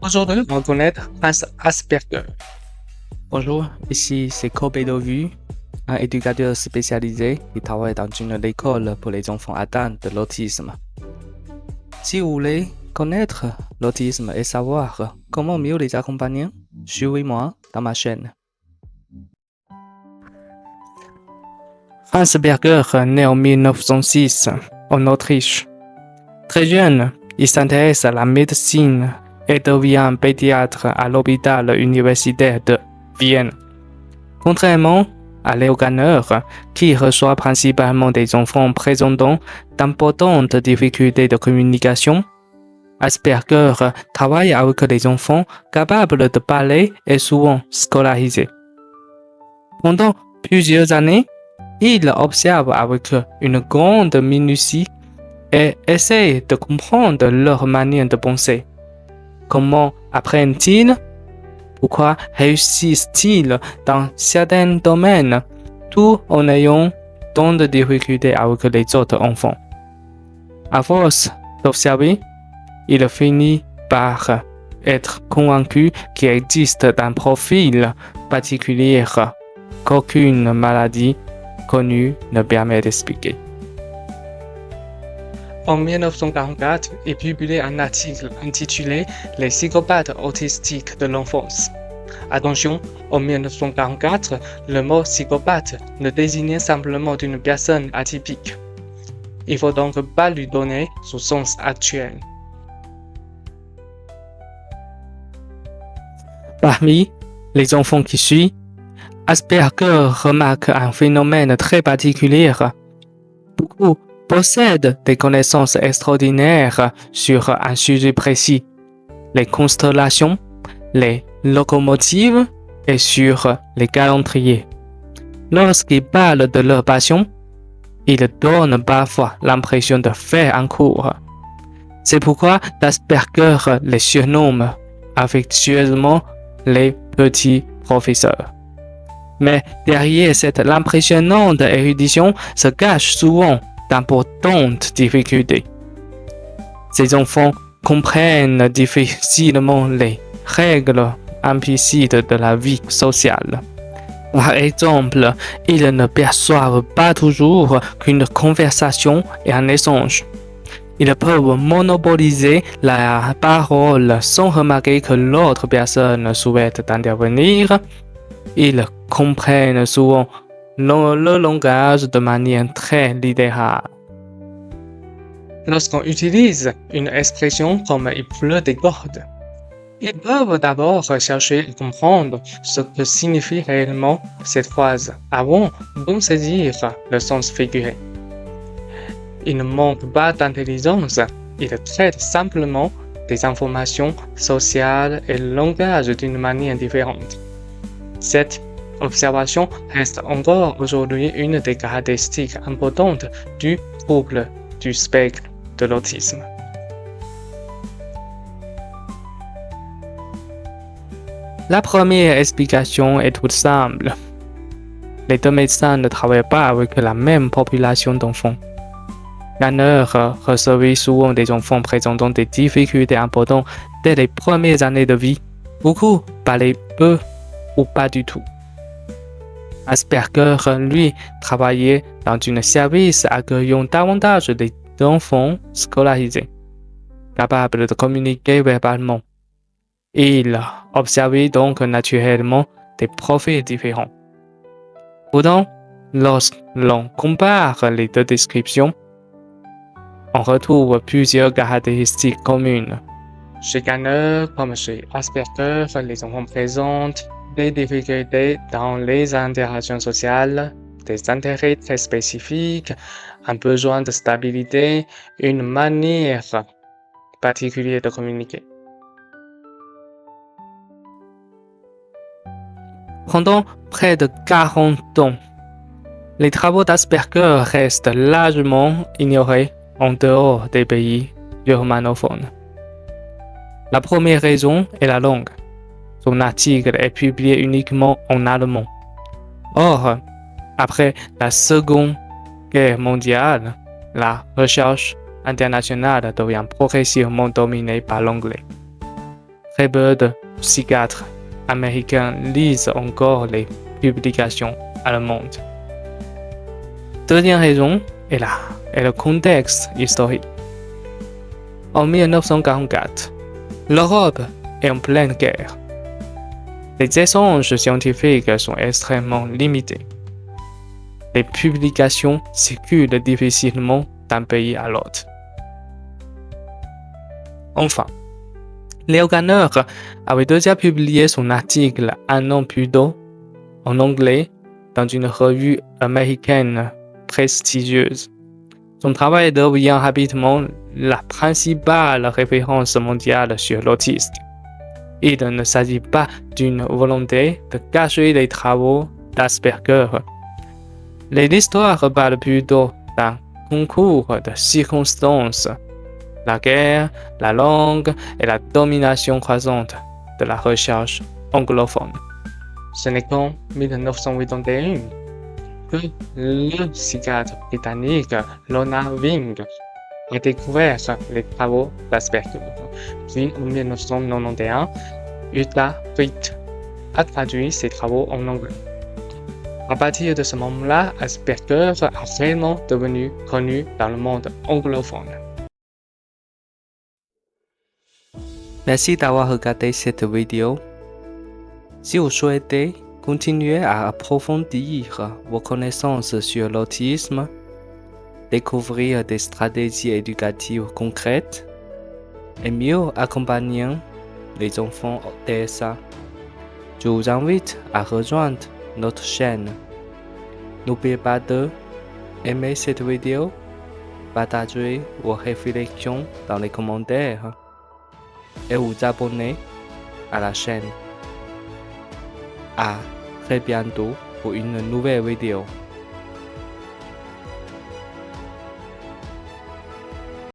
Aujourd'hui, on va connaître Hans Asperger. Bonjour, ici c'est Kobe Dovu, un éducateur spécialisé qui travaille dans une école pour les enfants atteints de l'autisme. Si vous voulez connaître l'autisme et savoir comment mieux les accompagner, suivez-moi dans ma chaîne. Hans Berger naît en 1906 en Autriche. Très jeune, il s'intéresse à la médecine et devient pédiatre à l'hôpital universitaire de Vienne. Contrairement à Leo Kanner, qui reçoit principalement des enfants présentant d'importantes difficultés de communication, Asperger travaille avec les enfants capables de parler et souvent scolarisés. Pendant plusieurs années, il observe avec une grande minutie et essaie de comprendre leur manière de penser. Comment apprennent-ils? Pourquoi réussissent-ils dans certains domaines tout en ayant tant de difficultés avec les autres enfants? À force d'observer, il finit par être convaincu qu'il existe un profil particulier qu'aucune maladie connue ne permet d'expliquer. En 1944, il publie un article intitulé Les psychopathes autistiques de l'enfance. Attention, en 1944, le mot psychopathe ne désignait simplement une personne atypique. Il faut donc pas lui donner son sens actuel. Parmi les enfants qui suivent, Asperger remarque un phénomène très particulier. Beaucoup possèdent des connaissances extraordinaires sur un sujet précis, les constellations, les locomotives et sur les calendriers. Lorsqu'ils parlent de leur passion, ils donnent parfois l'impression de faire un cours. C'est pourquoi Asperger les surnomme affectueusement les petits professeurs. Mais derrière cette impressionnante érudition se cachent souvent d'importantes difficultés. Ces enfants comprennent difficilement les règles implicites de la vie sociale. Par exemple, ils ne perçoivent pas toujours qu'une conversation est un échange. Ils peuvent monopoliser la parole sans remarquer que l'autre personne souhaite intervenir. Ils comprennent souvent le langage de manière très littérale. Lorsqu'on utilise une expression comme il pleut des cordes, ils peuvent d'abord chercher à comprendre ce que signifie réellement cette phrase avant d'en saisir le sens figuré. Ils ne manquent pas d'intelligence, ils traitent simplement des informations sociales et le langage d'une manière différente. Cette observation reste encore aujourd'hui une des caractéristiques importantes du trouble du spectre de l'autisme. La première explication est toute simple. Les deux médecins ne travaillent pas avec la même population d'enfants. Kanner recevait souvent des enfants présentant des difficultés importantes dès les premières années de vie. Beaucoup parlaient peu ou pas du tout. Asperger, lui, travaillait dans un service accueillant davantage d'enfants scolarisés, capables de communiquer verbalement. Il observait donc naturellement des profils différents. Pourtant, lorsque l'on compare les deux descriptions, on retrouve plusieurs caractéristiques communes. Chez Kanner, comme chez Asperger, les enfants présentent des difficultés dans les interactions sociales, des intérêts très spécifiques, un besoin de stabilité, une manière particulière de communiquer. Pendant près de 40 ans, les travaux d'Asperger restent largement ignorés en dehors des pays germanophones. La première raison est la langue. Son article est publié uniquement en allemand. Or, après la Seconde Guerre mondiale, la recherche internationale devient progressivement dominée par l'anglais. très peu de psychiatres américains lisent encore les publications allemandes. Deuxième raison est le contexte historique. En 1944, l'Europe est en pleine guerre. Les échanges scientifiques sont extrêmement limités. Les publications circulent difficilement d'un pays à l'autre. Enfin, Leo Kanner avait déjà publié son article un an plus tôt en anglais dans une revue américaine prestigieuse. Son travail devient rapidement la principale référence mondiale sur l'autisme. Il ne s'agit pas d'une volonté de cacher les travaux d'Asperger. L'histoire parle plutôt d'un concours de circonstances, la guerre, la langue et la domination croissante de la recherche anglophone. Ce n'est qu'en 1981 que le psychiatre britannique Lorna Wing a découvert les travaux d'Asperger. Puis en 1991, Uta Frith a traduit ses travaux en anglais. À partir de ce moment-là, Asperger a vraiment devenu connu dans le monde anglophone. Merci d'avoir regardé cette vidéo. Si vous souhaitez continuer à approfondir vos connaissances sur l'autisme, découvrir des stratégies éducatives concrètes et mieux accompagner les enfants TSA, je vous invite à rejoindre notre chaîne. N'oubliez pas de aimer cette vidéo, partager vos réflexions dans les commentaires et vous abonner à la chaîne. À très bientôt pour une nouvelle vidéo.